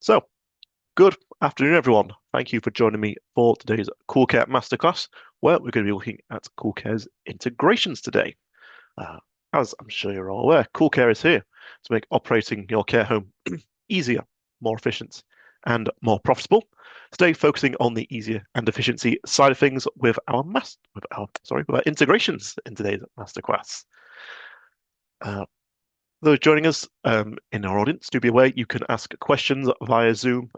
So, good afternoon, everyone. Thank you for joining me for today's CoolCare Masterclass, where we're going to be looking at CoolCare's integrations today. Uh, as I'm sure you're all aware, CoolCare is here to make operating your care home easier, more efficient, and more profitable. Today, focusing on the easier and efficiency side of things with our integrations in today's masterclass. Those joining us in our audience, do be aware you can ask questions via Zoom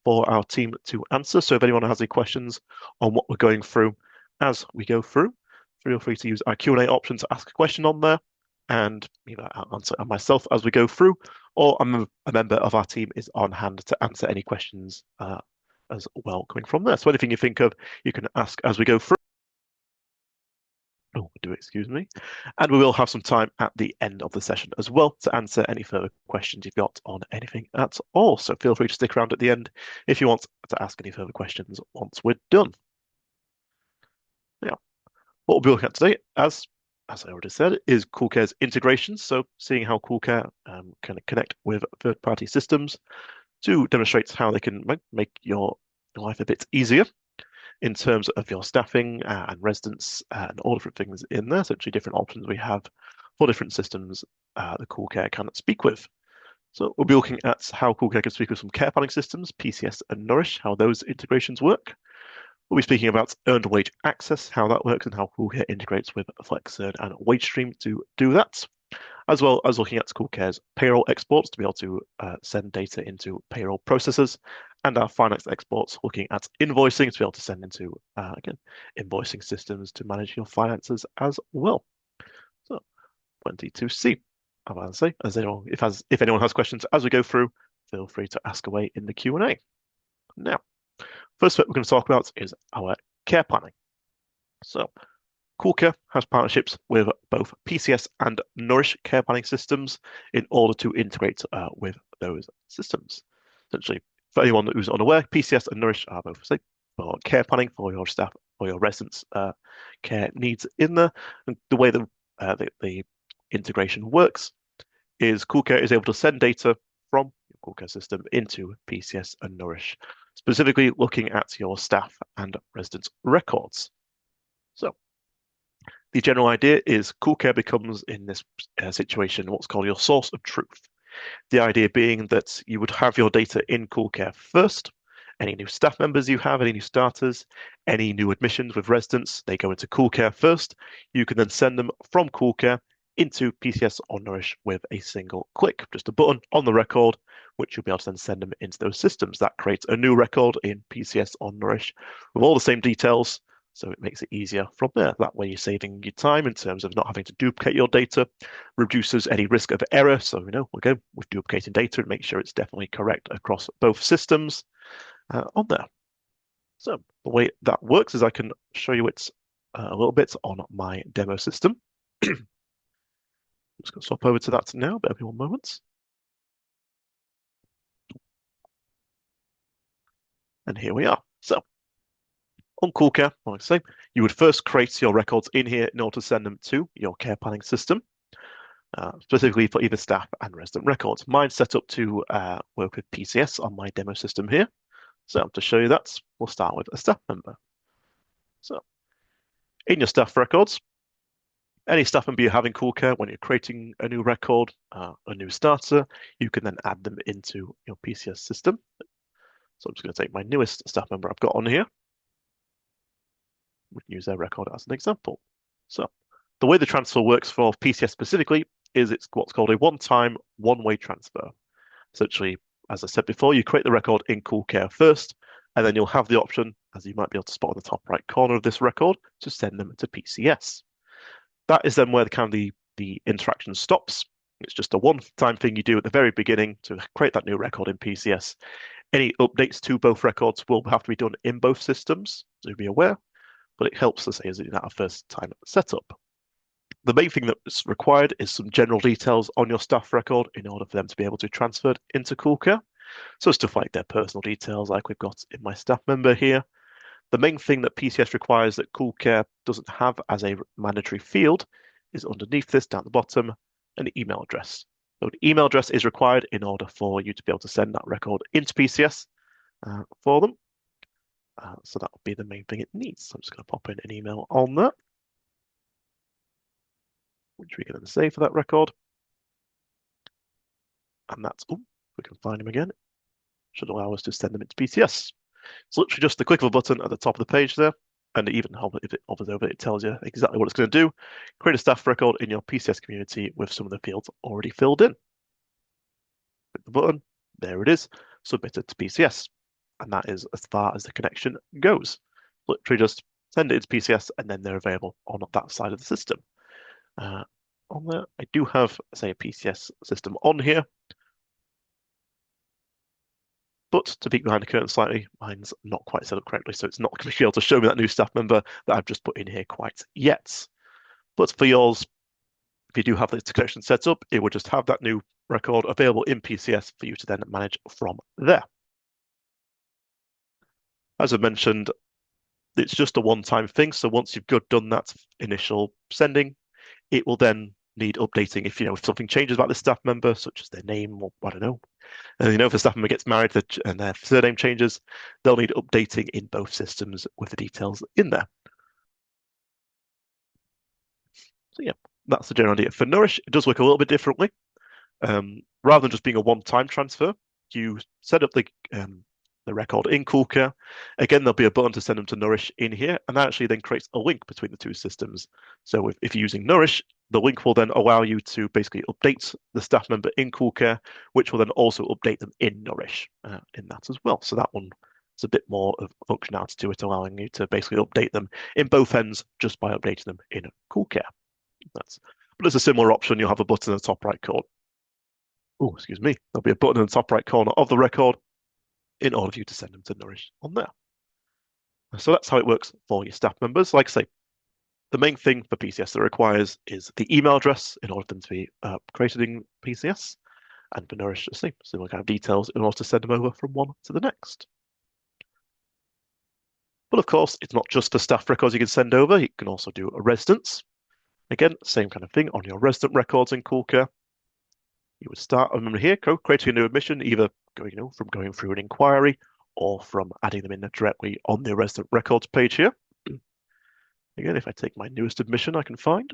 for our team to answer. So if anyone has any questions on what we're going through as we go through, feel free to use our Q&A option to ask a question on there, and either I'll answer myself as we go through, or a member of our team is on hand to answer any questions as well coming from there. So anything you think of, you can ask as we go through. Oh, do excuse me. And we will have some time at the end of the session as well to answer any further questions you've got on anything at all. So feel free to stick around at the end if you want to ask any further questions once we're done. Now, what we'll be looking at today, as I already said, is CoolCare's integrations. So seeing how CoolCare can connect with third-party systems to demonstrate how they can make your life a bit easier in terms of your staffing and residents and all different things in there. Essentially, different options we have for different systems the CoolCare can speak with. So we'll be looking at how CoolCare can speak with some care planning systems, PCS and Nourish, how those integrations work. We'll be speaking about earned wage access, how that works, and how CoolCare integrates with FlexEarn and WageStream to do that, as well as looking at CoolCare's payroll exports to be able to send data into payroll processors, and our finance exports looking at invoicing to be able to send into, again, invoicing systems to manage your finances as well. So, plenty to see. I want to say, if anyone has questions as we go through, feel free to ask away in the Q&A. Now, first bit we're going to talk about is our care planning. So, CoolCare has partnerships with both PCS and Nourish care planning systems in order to integrate with those systems. Essentially, for anyone who's unaware, PCS and Nourish are both for care planning for your staff or your residents' care needs in there. And the way the integration works is CoolCare is able to send data from your CoolCare system into PCS and Nourish, specifically looking at your staff and residents' records. So, the general idea is CoolCare becomes, in this situation, what's called your source of truth. The idea being that you would have your data in CoolCare first. Any new staff members you have, any new starters, any new admissions with residents, they go into CoolCare first. You can then send them from CoolCare into PCS or Nourish with a single click, just a button on the record, which you'll be able to then send them into those systems. That creates a new record in PCS or Nourish with all the same details. So it makes it easier from there. That way you're saving your time in terms of not having to duplicate your data, reduces any risk of error. So, again, with duplicating data, and make sure it's definitely correct across both systems on there. So the way that works is I can show you it a little bit on my demo system. I'm just going to swap over to that now, bear with me 1 moment. And here we are. So on CoolCare, like I say, you would first create your records in here in order to send them to your care planning system, specifically for either staff and resident records. Mine's set up to work with PCS on my demo system here. So to show you that, we'll start with a staff member. So in your staff records, any staff member you have in CoolCare, when you're creating a new record, a new starter, you can then add them into your PCS system. So I'm just going to take my newest staff member I've got on here. We can use their record as an example. So the way the transfer works for PCS specifically is it's what's called a one-time, one-way transfer. Essentially, as I said before, you create the record in CoolCare first, and then you'll have the option, as you might be able to spot on the top right corner of this record, to send them to PCS. That is then where the interaction stops. It's just a one-time thing you do at the very beginning to create that new record in PCS. Any updates to both records will have to be done in both systems, so be aware. But it helps to say is that a first time setup. The main thing that's required is some general details on your staff record in order for them to be able to transfer it into CoolCare. So stuff like their personal details, like we've got in my staff member here. The main thing that PCS requires that CoolCare doesn't have as a mandatory field is underneath this down the bottom, an email address. So an email address is required in order for you to be able to send that record into PCS for them. So that will be the main thing it needs. So I'm just going to pop in an email on that, which we can then save for that record. And that's, oh, we can find them again. Should allow us to send them into PCS. It's literally just the click of a button at the top of the page there. And even if it hovers over, it tells you exactly what it's going to do. Create a staff record in your PCS community with some of the fields already filled in. Click the button, there it is, submitted to PCS. And that is as far as the connection goes. Literally just send it to PCS and then they're available on that side of the system. On there, I do have, say, a PCS system on here. But to peek behind the curtain slightly, mine's not quite set up correctly, so it's not going to be able to show me that new staff member that I've just put in here quite yet. But for yours, if you do have this connection set up, it will just have that new record available in PCS for you to then manage from there. As I mentioned, it's just a one-time thing. So once you've done that initial sending, it will then need updating if something changes about the staff member, such as their name or I don't know. And if the staff member gets married and their surname changes, they'll need updating in both systems with the details in there. So yeah, that's the general idea. For Nourish, it does work a little bit differently. Rather than just being a one-time transfer, you set up the record in CoolCare. Again, there'll be a button to send them to Nourish in here, and that actually then creates a link between the two systems. So if you're using Nourish, the link will then allow you to basically update the staff member in CoolCare, which will then also update them in Nourish in that as well. So that one is a bit more of functionality to it, allowing you to basically update them in both ends just by updating them in CoolCare. But as a similar option, you'll have a button in the top right corner. Oh, excuse me. There'll be a button in the top right corner of the record in order for you to send them to Nourish on there. So that's how it works for your staff members. Like I say, the main thing for PCS that requires is the email address in order for them to be created in PCS. And for Nourish, the same, similar kind of details in order to send them over from one to the next. But of course, it's not just the staff records you can send over. You can also do a residence. Again, same kind of thing on your resident records in CoolCare. You would start, remember here, creating a new admission, either from going through an inquiry or from adding them in directly on the resident records page here. Again, if I take my newest admission I can find,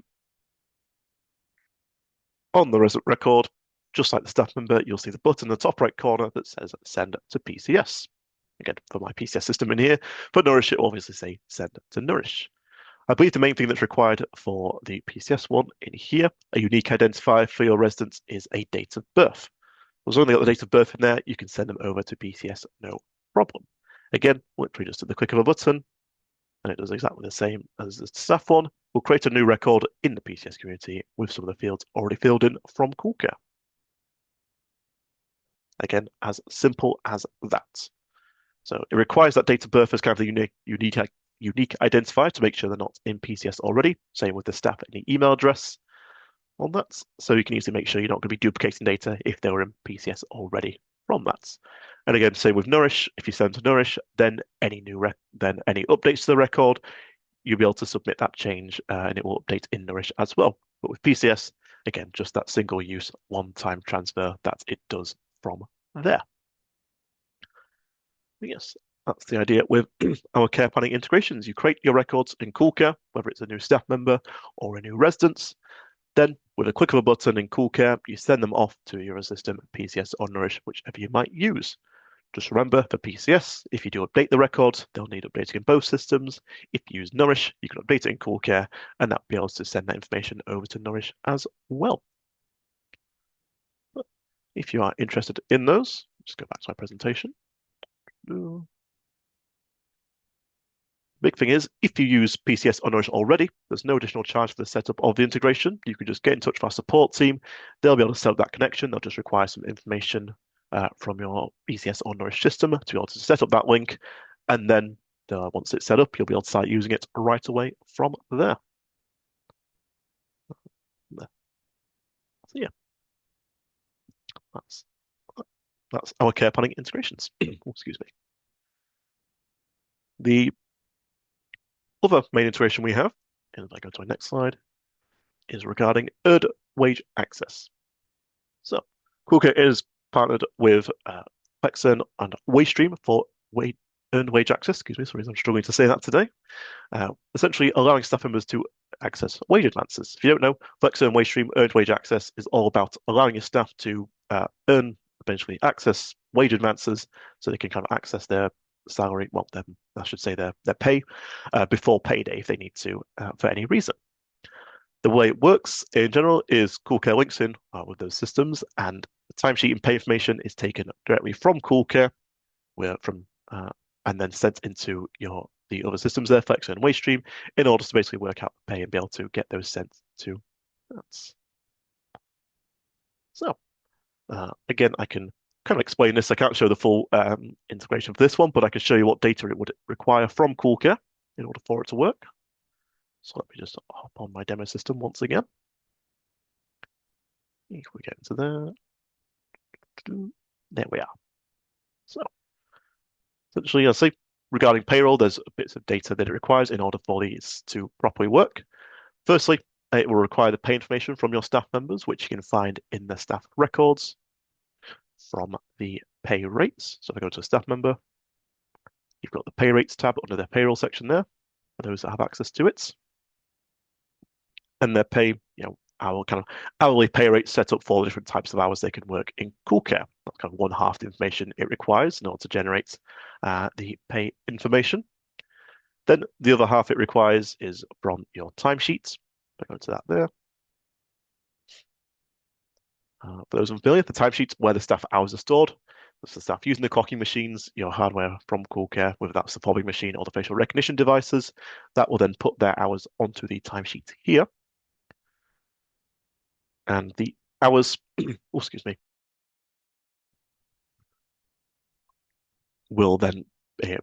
on the resident record, just like the staff member, you'll see the button in the top right corner that says send to PCS. Again, for my PCS system in here, for Nourish, it will obviously say send to Nourish. I believe the main thing that's required for the PCS one in here, a unique identifier for your residents, is a date of birth. As long as they got the date of birth in there, you can send them over to PCS, no problem. Again, literally just at the click of a button, and it does exactly the same as the staff one. We'll create a new record in the PCS community with some of the fields already filled in from CoolCare. Again, as simple as that. So it requires that date of birth as kind of the unique identifier to make sure they're not in PCS already. Same with the staff and the email address on that. So you can easily make sure you're not going to be duplicating data if they were in PCS already from that. And again, same with Nourish. If you send to Nourish, then any updates to the record, you'll be able to submit that change and it will update in Nourish as well. But with PCS, again, just that single use one-time transfer that it does from there. Yes, that's the idea with our care planning integrations. You create your records in CoolCare, whether it's a new staff member or a new residence. Then, with a click of a button in CoolCare, you send them off to your system, PCS or Nourish, whichever you might use. Just remember, for PCS, if you do update the record, they'll need updating in both systems. If you use Nourish, you can update it in CoolCare, and that'll be able to send that information over to Nourish as well. But if you are interested in those, just go back to my presentation. Big thing is, if you use PCS or Nourish already, there's no additional charge for the setup of the integration. You can just get in touch with our support team. They'll be able to set up that connection. They'll just require some information from your PCS or Nourish system to be able to set up that link. And then once it's set up, you'll be able to start using it right away from there. So yeah, that's our care planning integrations. Excuse me. The other main integration we have, and if I go to my next slide, is regarding earned wage access. So CoolCare is partnered with FlexEarn and WageStream for earned wage access. Excuse me, sorry, I'm struggling to say that today. Essentially allowing staff members to access wage advances. If you don't know, FlexEarn WageStream earned wage access is all about allowing your staff to earn, eventually access wage advances so they can kind of access their salary, well, I should say their pay before payday if they need to for any reason. The way it works in general is CoolCare links in with those systems, and the timesheet and pay information is taken directly from CoolCare, and then sent into the other systems there, FlexEarn and WageStream, in order to basically work out the pay and be able to get those sent to us. So again, I can kind of explain this. I can't show the full integration for this one, but I can show you what data it would require from CoolCare in order for it to work. So let me just hop on my demo system once again. If we get into there we are. So essentially, I'll say regarding payroll, there's bits of data that it requires in order for these to properly work. Firstly, it will require the pay information from your staff members, which you can find in the staff records from the pay rates. So if I go to a staff member, you've got the pay rates tab under their payroll section there for those that have access to it. And their pay, our kind of hourly pay rates set up for the different types of hours they can work in CoolCare. That's kind of one half the information it requires in order to generate the pay information. Then the other half it requires is from your timesheets. I go to that there. For those unfamiliar, the timesheets where the staff hours are stored. That's the staff using the clocking machines, your hardware from CoolCare, whether that's the fobbing machine or the facial recognition devices. That will then put their hours onto the timesheet here. And the hours, oh, excuse me, will then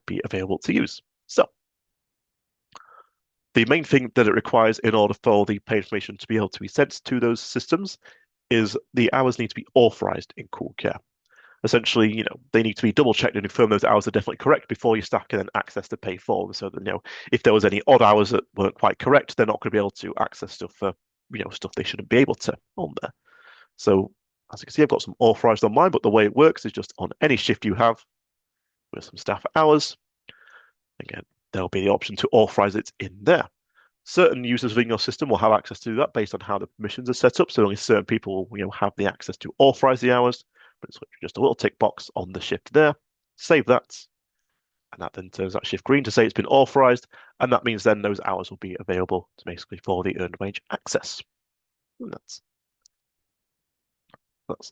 be available to use. So the main thing that it requires in order for the pay information to be able to be sent to those systems is the hours need to be authorized in CoolCare. Essentially, they need to be double checked and confirm those hours are definitely correct before your staff can then access the pay for them. So that, if there was any odd hours that weren't quite correct, they're not going to be able to access stuff for, stuff they shouldn't be able to on there. So as you can see, I've got some authorized on mine, but the way it works is just on any shift you have with some staff hours. Again, there'll be the option to authorize it in there. Certain users within your system will have access to that based on how the permissions are set up. So only certain people will have the access to authorize the hours. But it's just a little tick box on the shift there. Save that. And that then turns that shift green to say it's been authorized. And that means then those hours will be available to basically for the earned wage access. And that's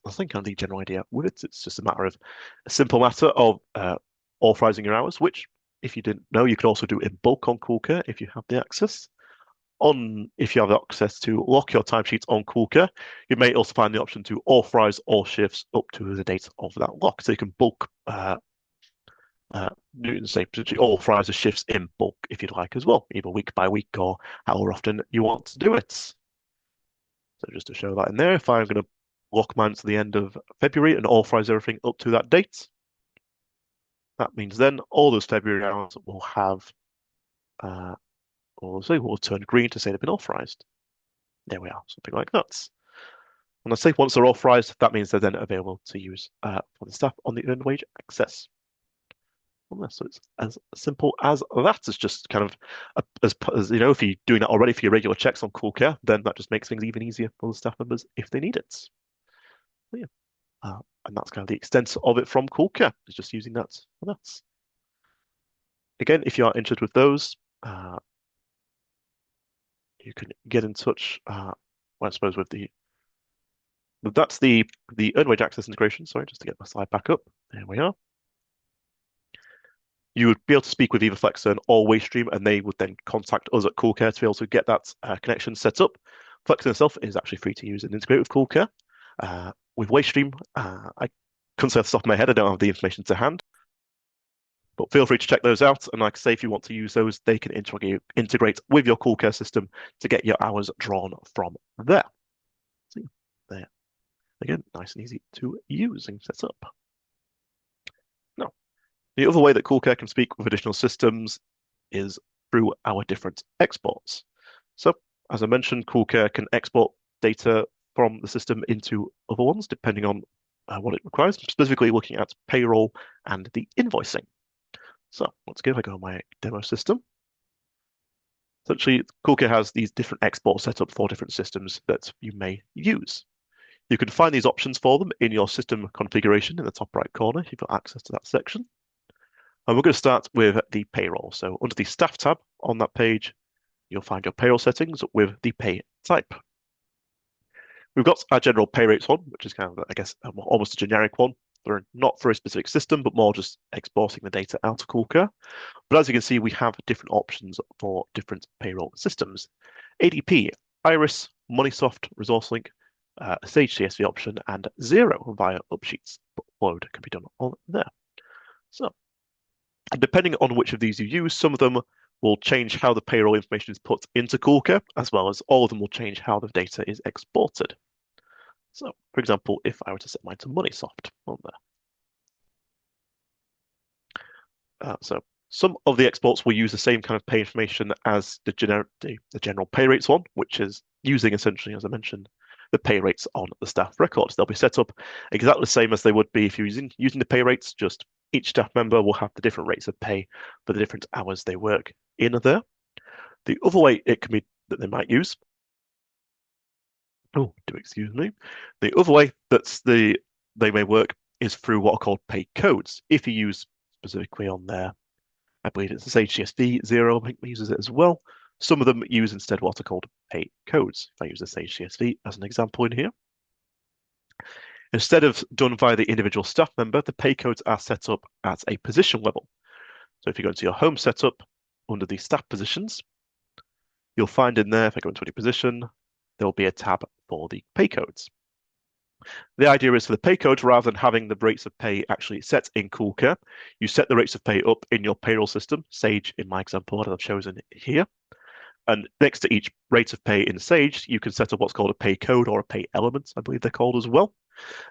I think kind of the general idea with it. It's just a simple matter of authorizing your hours, which if you didn't know, you can also do in bulk on CoolCare if you have the access. If you have access to lock your timesheets on CoolCare, you may also find the option to authorize all shifts up to the date of that lock. So you can bulk, authorize the shifts in bulk if you'd like as well, either week by week or however often you want to do it. So just to show that in there, if I'm going to lock mine to the end of February and authorize everything up to that date, that means then all those February hours will have will turn green to say they've been authorized. There we are, something like that. And I say once they're authorized, that means they're then available to use for the staff on the earned wage access. So it's as simple as that. It's just kind of, as if you're doing that already for your regular checks on CoolCare, then that just makes things even easier for the staff members if they need it. So yeah, and that's kind of the extent of it from CoolCare. Is just using that for that. Again, if you are interested with those, you can get in touch. Well, I suppose that's the earned wage access integration. Sorry, just to get my slide back up. There we are. You would be able to speak with either FlexEarn or WageStream, and they would then contact us at CoolCare to be able to get that connection set up. FlexEarn itself is actually free to use and integrate with CoolCare. With WageStream, I couldn't say off the top of my head, I don't have the information to hand. But feel free to check those out. And like I say, if you want to use those, they can integrate with your CoolCare system to get your hours drawn from there. So there. Again, nice and easy to use and set up. Now, the other way that CoolCare can speak with additional systems is through our different exports. So, as I mentioned, CoolCare can export data from the system into other ones, depending on what it requires, specifically looking at payroll and the invoicing. So once again, if I go on my demo system, essentially CoolCare has these different exports set up for different systems that you may use. You can find these options for them in your system configuration in the top right corner if you've got access to that section. And we're going to start with the payroll. So under the staff tab on that page, you'll find your payroll settings with the pay type. We've got our general pay rates one, which is kind of, I guess, almost a generic one. They're not for a specific system, but more just exporting the data out of CoolCare. But as you can see, we have different options for different payroll systems. ADP, Iris, MoneySoft, ResourceLink, a Sage CSV option, and Xero via Upsheets. Upload can be done on there. So, depending on which of these you use, some of them will change how the payroll information is put into CoolCare, as well as all of them will change how the data is exported. So, for example, if I were to set mine to MoneySoft on there. So some of the exports will use the same kind of pay information as the general pay rates one, which is using essentially, as I mentioned, the pay rates on the staff records. They'll be set up exactly the same as they would be if you're using the pay rates, just each staff member will have the different rates of pay for the different hours they work in there. The other way it can be that they might use, excuse me. The other way that they may work is through what are called pay codes. If you use specifically on there, I believe it's the Sage CSV Xero, I think uses it as well. Some of them use instead what are called pay codes. If I use the Sage CSV as an example in here. Instead of done via the individual staff member, the pay codes are set up at a position level. So if you go into your home setup under the staff positions, you'll find in there, if I go into any position, there will be a tab for the pay codes. The idea is for the pay codes, rather than having the rates of pay actually set in CoolCare, you set the rates of pay up in your payroll system, Sage in my example that I've chosen here. And next to each rate of pay in Sage, you can set up what's called a pay code or a pay element, I believe they're called as well.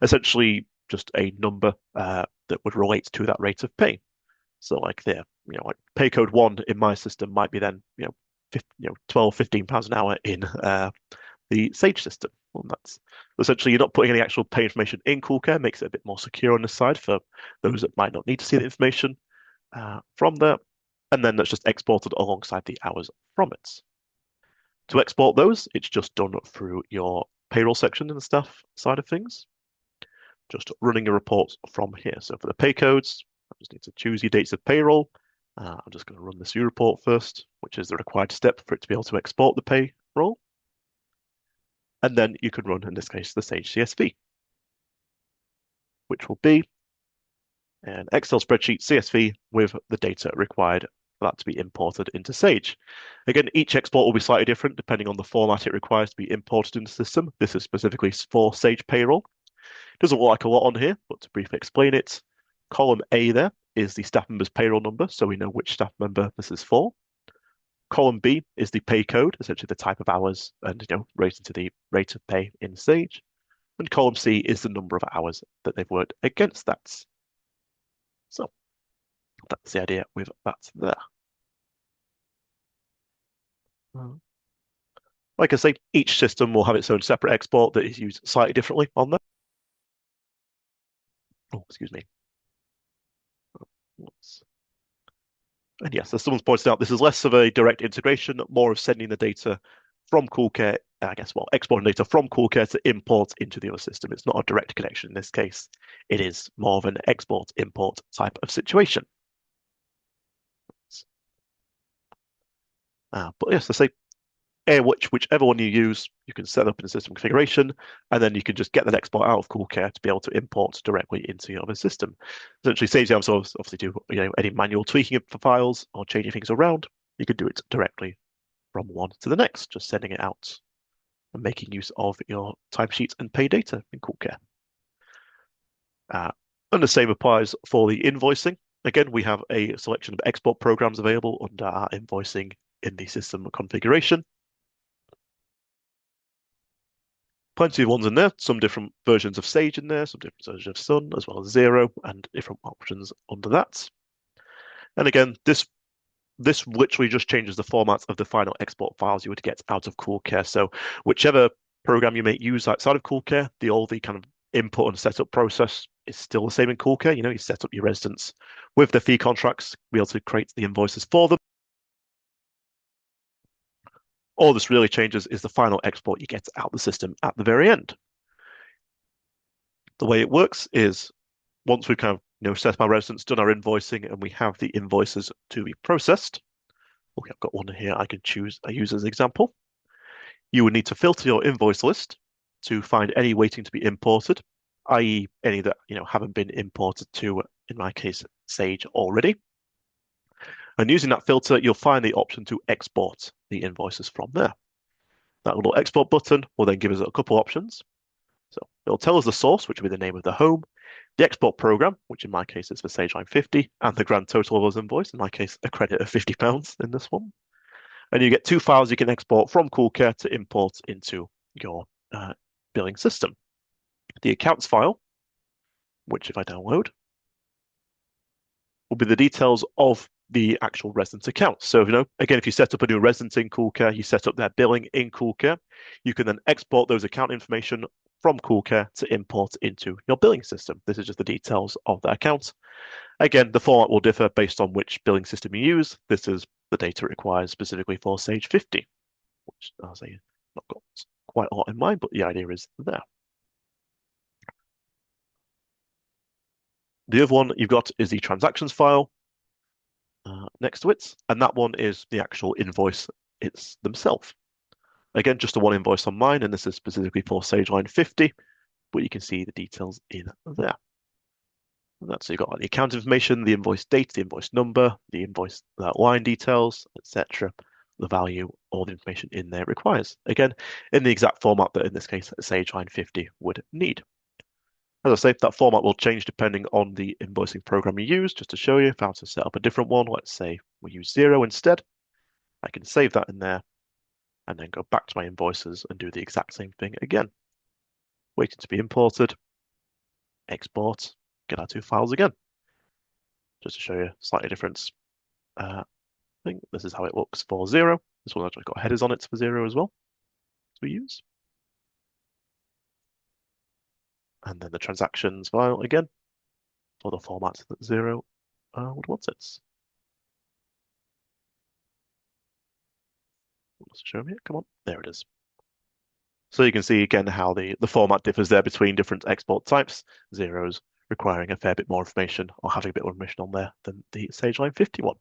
Essentially, just a number that would relate to that rate of pay. So like there, like pay code 1 in my system might be then, 12, 15 pounds an hour in the Sage system. Well, that's essentially you're not putting any actual pay information in CoolCare, makes it a bit more secure on the side for those that might not need to see the information from there. And then that's just exported alongside the hours from it. To export those, it's just done through your payroll section in the staff side of things. Just running a report from here. So for the pay codes, I just need to choose your dates of payroll. I'm just going to run this view report first, which is the required step for it to be able to export the payroll. And then you can run, in this case, the Sage CSV, which will be an Excel spreadsheet CSV with the data required for that to be imported into Sage. Again, each export will be slightly different depending on the format it requires to be imported into the system. This is specifically for Sage Payroll. It doesn't look like a lot on here, but to briefly explain it, column A there is the staff member's payroll number, so we know which staff member this is for. Column B is the pay code, essentially the type of hours and rated to the rate of pay in Sage. And column C is the number of hours that they've worked against that. So that's the idea with that there. Like I say, each system will have its own separate export that is used slightly differently on there. Oh, excuse me. And yes, as someone's pointed out, this is less of a direct integration, more of sending the data from CoolCare, exporting data from CoolCare to import into the other system. It's not a direct connection in this case. It is more of an export-import type of situation. But yes, I say, whichever one you use, you can set up in the system configuration, and then you can just get that export out of CoolCare to be able to import directly into your other system. Essentially saves you having to obviously do any manual tweaking for files or changing things around. You can do it directly from one to the next, just sending it out and making use of your timesheets and pay data in CoolCare. And the same applies for the invoicing. Again, we have a selection of export programs available under our invoicing in the system configuration. Plenty of ones in there, some different versions of Sage in there, some different versions of Sun, as well as Xero, and different options under that. And again, this literally just changes the format of the final export files you would get out of CoolCare. So whichever program you may use outside of CoolCare, all the kind of input and setup process is still the same in CoolCare. You set up your residents with the fee contracts, be able to create the invoices for them. All this really changes is the final export you get out of the system at the very end. The way it works is once we've kind of set up our residents, done our invoicing, and we have the invoices to be processed. Okay, I've got one here I can use as an example. You would need to filter your invoice list to find any waiting to be imported, i.e. any that haven't been imported to, in my case, Sage already. And using that filter, you'll find the option to export the invoices from there. That little export button will then give us a couple options. So it'll tell us the source, which will be the name of the home, the export program, which in my case is for Sage Line 50, and the grand total of those invoice, in my case, a credit of £50 in this one. And you get two files you can export from CoolCare to import into your billing system. The accounts file, which if I download, will be the details of the actual resident account. So, again, if you set up a new resident in CoolCare, you set up their billing in CoolCare, you can then export those account information from CoolCare to import into your billing system. This is just the details of the account. Again, the format will differ based on which billing system you use. This is the data it requires specifically for Sage 50, which I'll say not got quite a lot in mind, but the idea is there. The other one you've got is the transactions file next to it, and that one is the actual invoice themselves. Again, just the one invoice on mine, and this is specifically for Sage Line 50, but you can see the details in there. So you've got the account information, the invoice date, the invoice number, the invoice line details, etc. The value, all the information in there requires. Again, in the exact format that in this case Sage Line 50 would need. As I say, that format will change depending on the invoicing program you use. Just to show you, if I was to set up a different one, let's say we use Xero instead, I can save that in there and then go back to my invoices and do the exact same thing again. Waiting to be imported, export, get our two files again. Just to show you slightly different thing. This is how it looks for Xero. This one actually got headers on it for Xero as well to use. And then the transactions file again for the format that Xero would want it. Let's show me it. Come on, there it is. So you can see again how the format differs there between different export types. Xero's requiring a fair bit more information or having a bit more information on there than the Sage Line 50 one.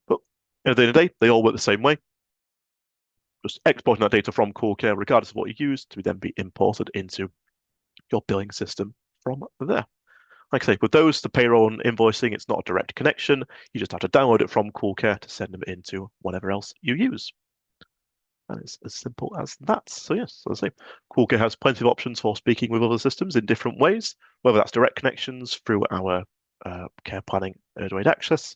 But at the end of the day, they all work the same way. Just exporting that data from CoolCare, regardless of what you use, to then be imported into your billing system from there. Like I say, with those, the payroll and invoicing, it's not a direct connection. You just have to download it from CoolCare to send them into whatever else you use. And it's as simple as that. So yes, as I say, CoolCare has plenty of options for speaking with other systems in different ways, whether that's direct connections through our care planning Erdwade access,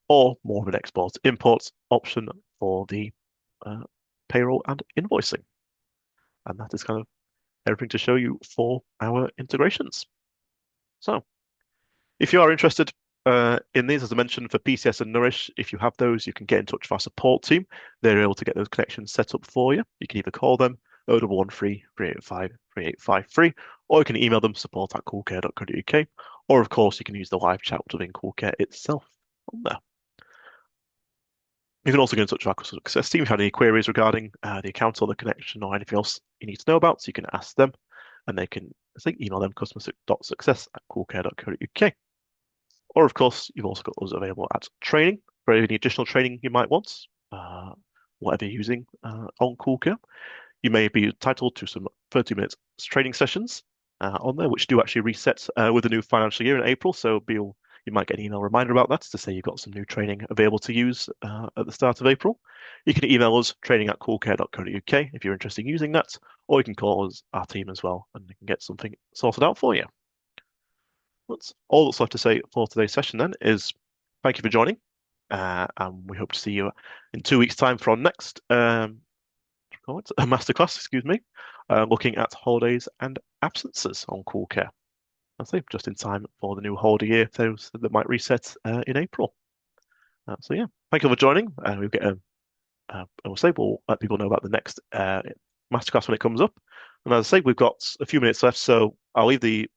or more of an export-import option for the payroll and invoicing. And that is kind of everything to show you for our integrations. So if you are interested in these, as I mentioned, for PCS and Nourish, if you have those, you can get in touch with our support team. They're able to get those connections set up for you. You can either call them 0113 385 3853, or you can email them support@coolcare.co.uk, or of course you can use the live chat within CoolCare itself on there. You can also get in touch with our customer success team if you have any queries regarding the account or the connection or anything else you need to know about. So you can ask them, and they can email them customer.success@coolcare.co.uk. Or of course, you've also got us available at training for any additional training you might want, whatever you're using on CoolCare. You may be entitled to some 30-minute training sessions on there, which do actually reset with the new financial year in April. So you might get an email reminder about that to say you've got some new training available to use at the start of April. You can email us training@coolcare.co.uk if you're interested in using that, or you can call us, our team as well, and we can get something sorted out for you. That's all that's left to say for today's session then is thank you for joining, and we hope to see you in 2 weeks' time for our next masterclass, excuse me, looking at holidays and absences on CoolCare. I say just in time for the new holiday year, those that might reset in April. So yeah, thank you for joining, and we'll let people know about the next Masterclass when it comes up. And as I say, we've got a few minutes left, so I'll leave the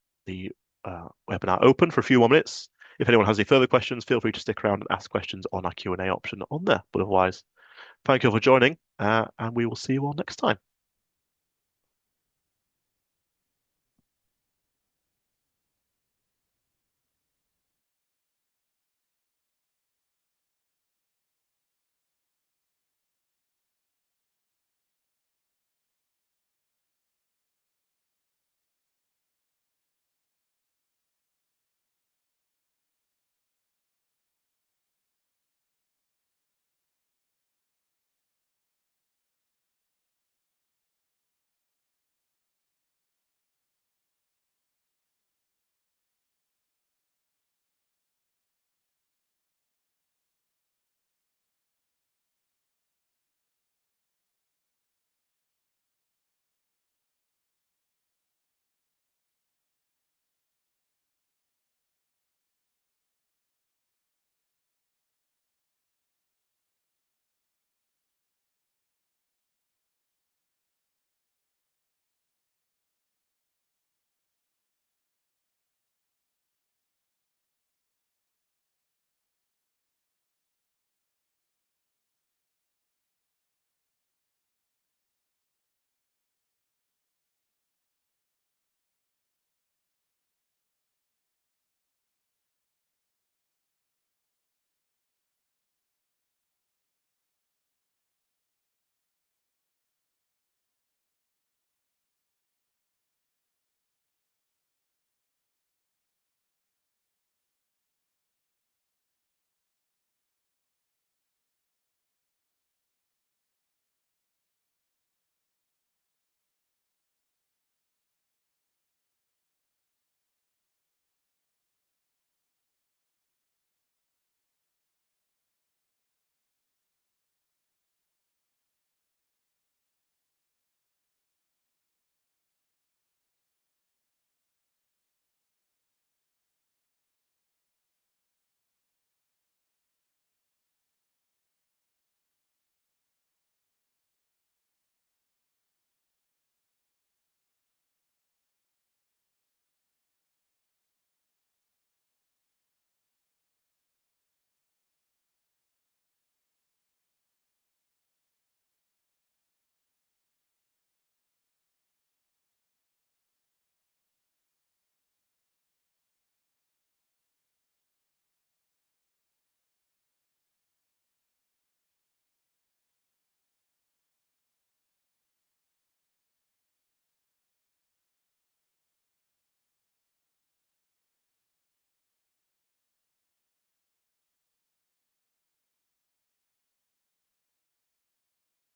webinar open for a few more minutes. If anyone has any further questions, feel free to stick around and ask questions on our Q&A option on there. But otherwise, thank you all for joining, and we will see you all next time.